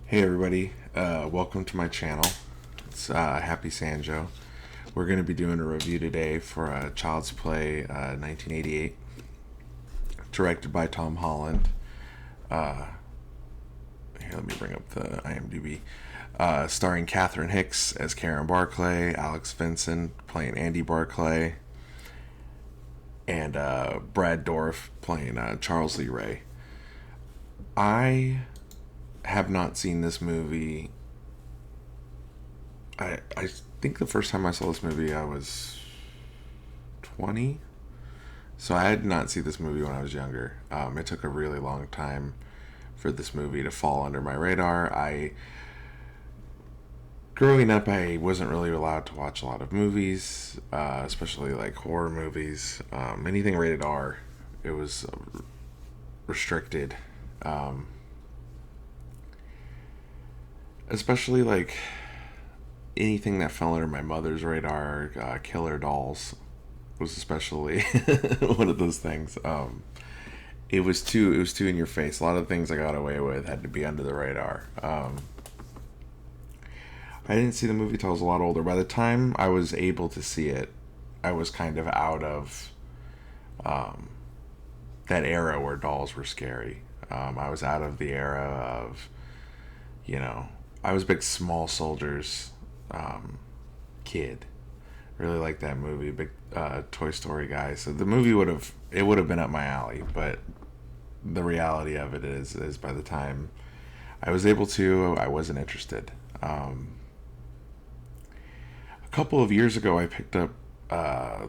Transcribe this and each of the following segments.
Hey everybody, welcome to my channel. It's Happy Sanjo. We're going to be doing a review today for Child's Play 1988, directed by Tom Holland. Here, let me bring up the IMDb. Starring Catherine Hicks as Karen Barclay, Alex Vincent playing Andy Barclay, and Brad Dourif playing Charles Lee Ray. I have not seen this movie. I think the first time I saw this movie I was 20, so I did not see this movie when I was younger. It took a really long time for this movie to fall under my radar. Growing up, I wasn't really allowed to watch a lot of movies, especially like horror movies. Anything rated R, it was restricted. Especially like anything that fell under my mother's radar. Killer dolls was especially one of those things. It was too in your face. A lot of things I got away with had to be under the radar. I didn't see the movie till I was a lot older. By the time I was able to see it, I was kind of out of that era where dolls were scary. I was out of the era of, I was a big Small Soldiers kid. Really liked that movie. Big Toy Story guy. So the movie would have been up my alley. But the reality of it is by the time I was able to, I wasn't interested. A couple of years ago, I picked up the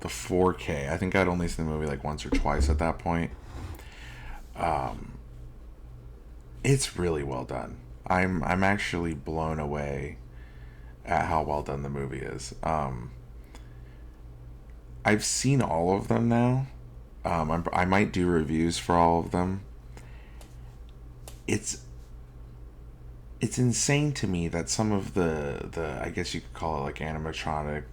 4K. I think I'd only seen the movie like once or twice at that point. It's really well done. I'm actually blown away at how well done the movie is. I've seen all of them now. I might do reviews for all of them. It's insane to me that some of the I guess you could call it like animatronic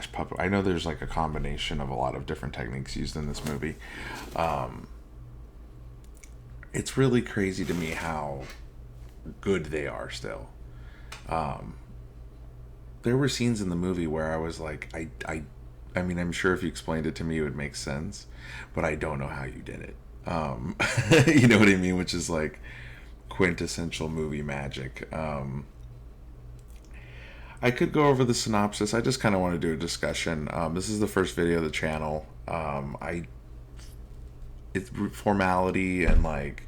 / puppet. I know there's like a combination of a lot of different techniques used in this movie. It's really crazy to me how good they are still. There were scenes in the movie where I was like, I mean, I'm sure if you explained it to me, it would make sense, but I don't know how you did it. You know what I mean? Which is like quintessential movie magic. I could go over the synopsis. I just kind of want to do a discussion. This is the first video of the channel. It's formality and like,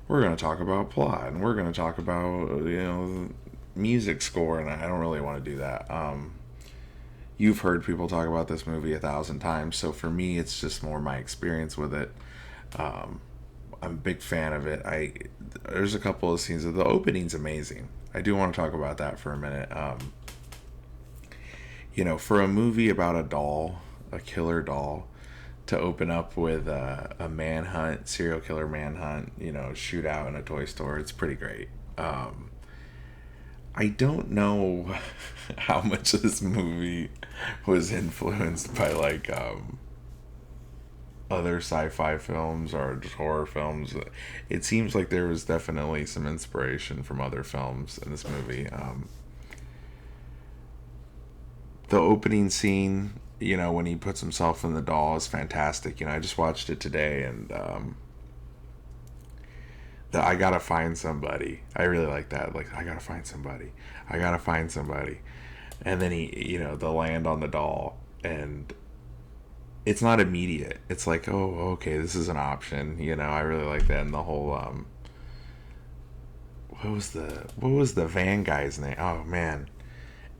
we're going to talk about plot and we're going to talk about, music score, and I don't really want to do that. You've heard people talk about this movie 1,000 times, so for me, it's just more my experience with it. I'm a big fan of it. There's a couple of scenes. The opening's amazing. I do want to talk about that for a minute. For a movie about a doll, a killer doll, to open up with a manhunt, serial killer manhunt, shootout in a toy store, it's pretty great. I don't know how much of this movie was influenced by like other sci-fi films or just horror films. It seems like there was definitely some inspiration from other films in this movie. The opening scene, when he puts himself in the doll, is fantastic. I just watched it today, and I gotta find somebody. I really like that. Like, I gotta find somebody. I gotta find somebody. And then he, the land on the doll, and it's not immediate. It's like, oh, okay, this is an option. I really like that. And the whole, what was the van guy's name? Oh man,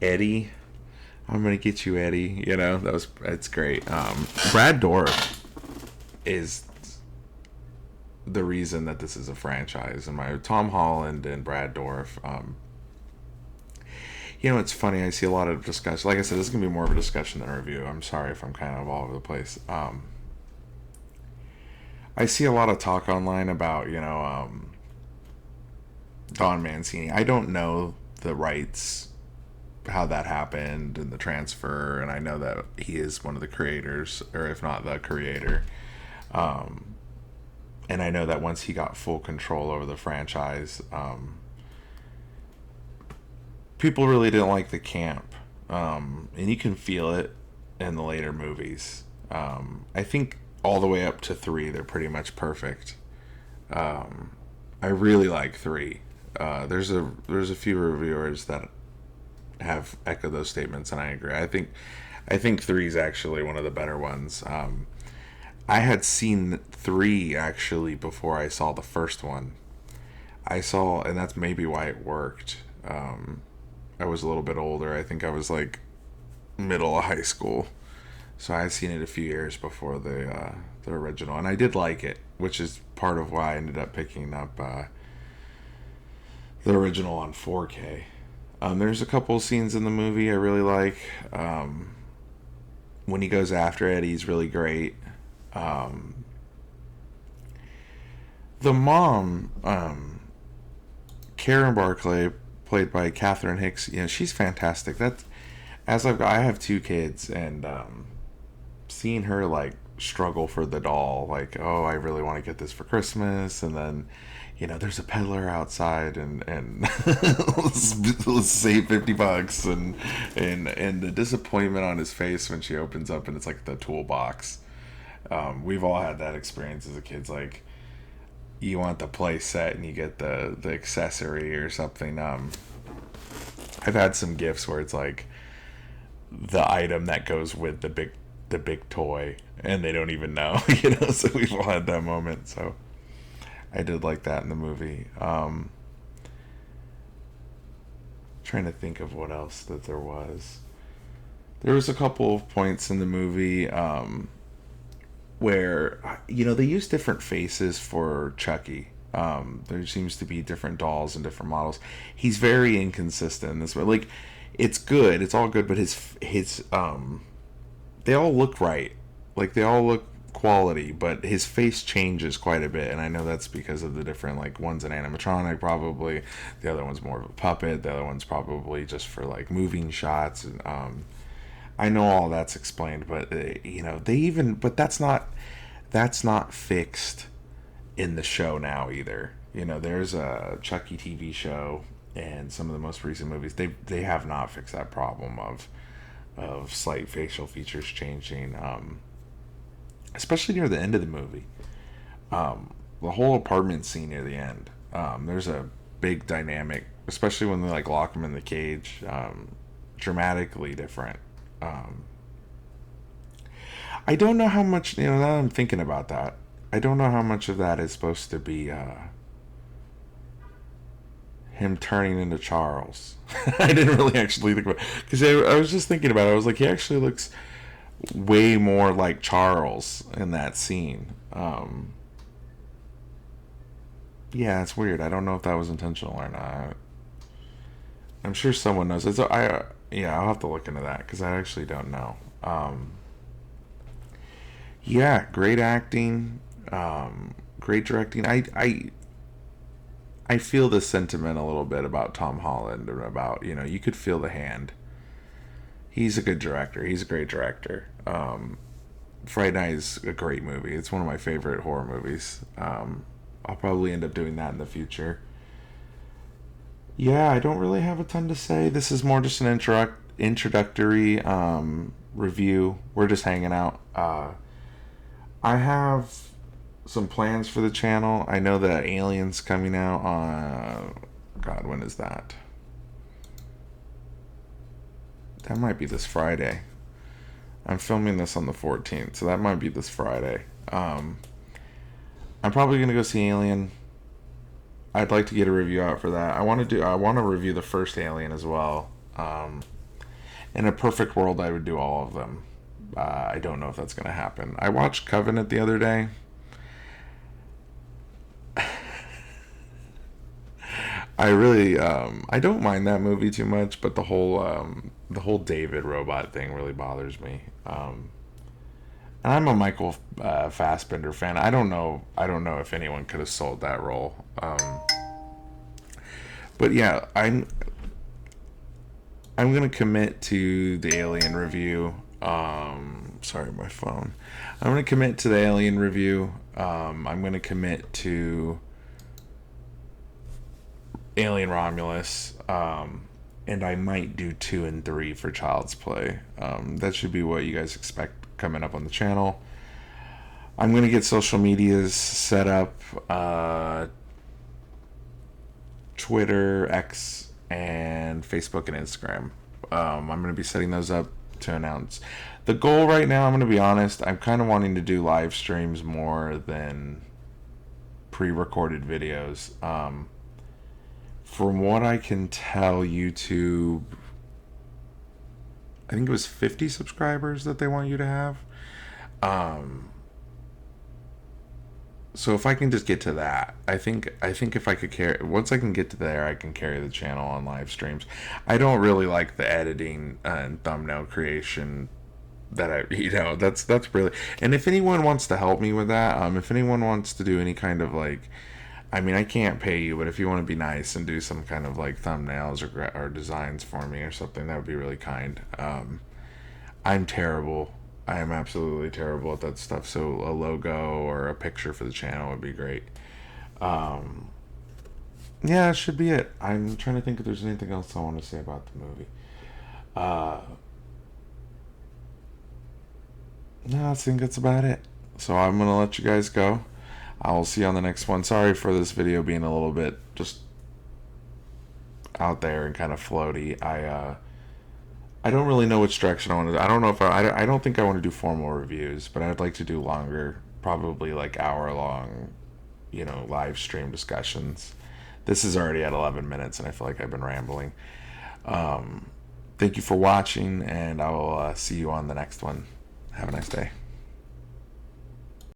Eddie. I'm gonna get you, Eddie. It's great. Brad Dourif is the reason that this is a franchise, and my Tom Holland and Brad Dourif. It's funny. I see a lot of discussion. Like I said, this is gonna be more of a discussion than a review. I'm sorry if I'm kind of all over the place. I see a lot of talk online about Don Mancini. I don't know the rights, how that happened, and the transfer, and I know that he is one of the creators, or if not the creator. And I know that once he got full control over the franchise, people really didn't like the camp, and you can feel it in the later movies. I think all the way up to 3, they're pretty much perfect. I really like 3. There's a few reviewers that have echoed those statements, and I agree. I think 3 is actually one of the better ones. I had seen 3 actually before I saw the first one. And that's maybe why it worked. I was a little bit older. I think I was like middle of high school, so I had seen it a few years before the original, and I did like it, which is part of why I ended up picking up the original on 4K. There's a couple scenes in the movie I really like. When he goes after Eddie's really great. The mom, Karen Barclay, played by Catherine Hicks, she's fantastic. I have 2 kids, and seeing her like struggle for the doll, like, oh, I really want to get this for Christmas, and then there's a peddler outside, and let's save $50, and the disappointment on his face when she opens up and it's like the toolbox. We've all had that experience as a kid. Like, you want the play set and you get the accessory or something. I've had some gifts where it's like the item that goes with the big toy, and they don't even know. So we've all had that moment. So I did like that in the movie. Trying to think of what else that there was. There was a couple of points in the movie where they use different faces for Chucky. There seems to be different dolls and different models. He's very inconsistent in this way. Like, it's good, it's all good, but his they all look right. Like, they all look quality, but his face changes quite a bit, and I know that's because of the different, like, one's an animatronic probably, the other one's more of a puppet, the other one's probably just for like moving shots, and I know all that's explained, but but that's not fixed in the show now either. There's a Chucky TV show, and some of the most recent movies, they have not fixed that problem of slight facial features changing, especially near the end of the movie. The whole apartment scene near the end, there's a big dynamic, especially when they like lock him in the cage, dramatically different. I don't know how much, now that I'm thinking about that, I don't know how much of that is supposed to be him turning into Charles. I didn't really actually think about it, because I was just thinking about it. I was like, he actually looks way more like Charles in that scene. Yeah, it's weird. I don't know if that was intentional or not. I'm sure someone knows. I'll have to look into that, because I actually don't know. Yeah, great acting, great directing. I feel the sentiment a little bit about Tom Holland, and about, you could feel the hand. He's a good director. He's a great director. Fright Night is a great movie. It's one of my favorite horror movies. I'll probably end up doing that in the future. Yeah, I don't really have a ton to say. This is more just an introductory review. We're just hanging out. I have some plans for the channel. I know that Alien's coming out on... God, when is that? That might be this Friday. I'm filming this on the 14th, so that might be this Friday. I'm probably going to go see Alien. I'd like to get a review out for that. I want to review the first Alien as well. In a perfect world, I would do all of them. I don't know if that's going to happen. I watched Covenant the other day. I really, I don't mind that movie too much, but the whole David robot thing really bothers me. And I'm a Michael Fassbender fan. I don't know if anyone could have sold that role. But yeah, I'm gonna commit to the Alien review. Sorry, my phone. I'm gonna commit to the Alien review. I'm going to commit to Alien Romulus, and I might do 2 and 3 for Child's Play. That should be what you guys expect coming up on the channel. I'm going to get social medias set up, Twitter, X, and Facebook and Instagram. I'm going to be setting those up to announce. The goal right now, I'm going to be honest, I'm kind of wanting to do live streams more than pre-recorded videos. From what I can tell, YouTube, I think it was 50 subscribers that they want you to have. So if I can just get to that, I think if I could carry, once I can get to there, I can carry the channel on live streams. I don't really like the editing and thumbnail creation that that's really, and if anyone wants to help me with that, if anyone wants to do any kind of like, I mean, I can't pay you, but if you want to be nice and do some kind of like thumbnails or designs for me or something, that would be really kind. I'm terrible. I am absolutely terrible at that stuff. So a logo or a picture for the channel would be great. Yeah, that should be it. I'm trying to think if there's anything else I want to say about the movie. No, I think that's about it. So I'm going to let you guys go. I will see you on the next one. Sorry for this video being a little bit just out there and kind of floaty. I don't really know which direction I want to. I don't know if I don't think I want to do formal reviews, but I'd like to do longer, probably like hour-long, live stream discussions. This is already at 11 minutes, and I feel like I've been rambling. Thank you for watching, and I will see you on the next one. Have a nice day.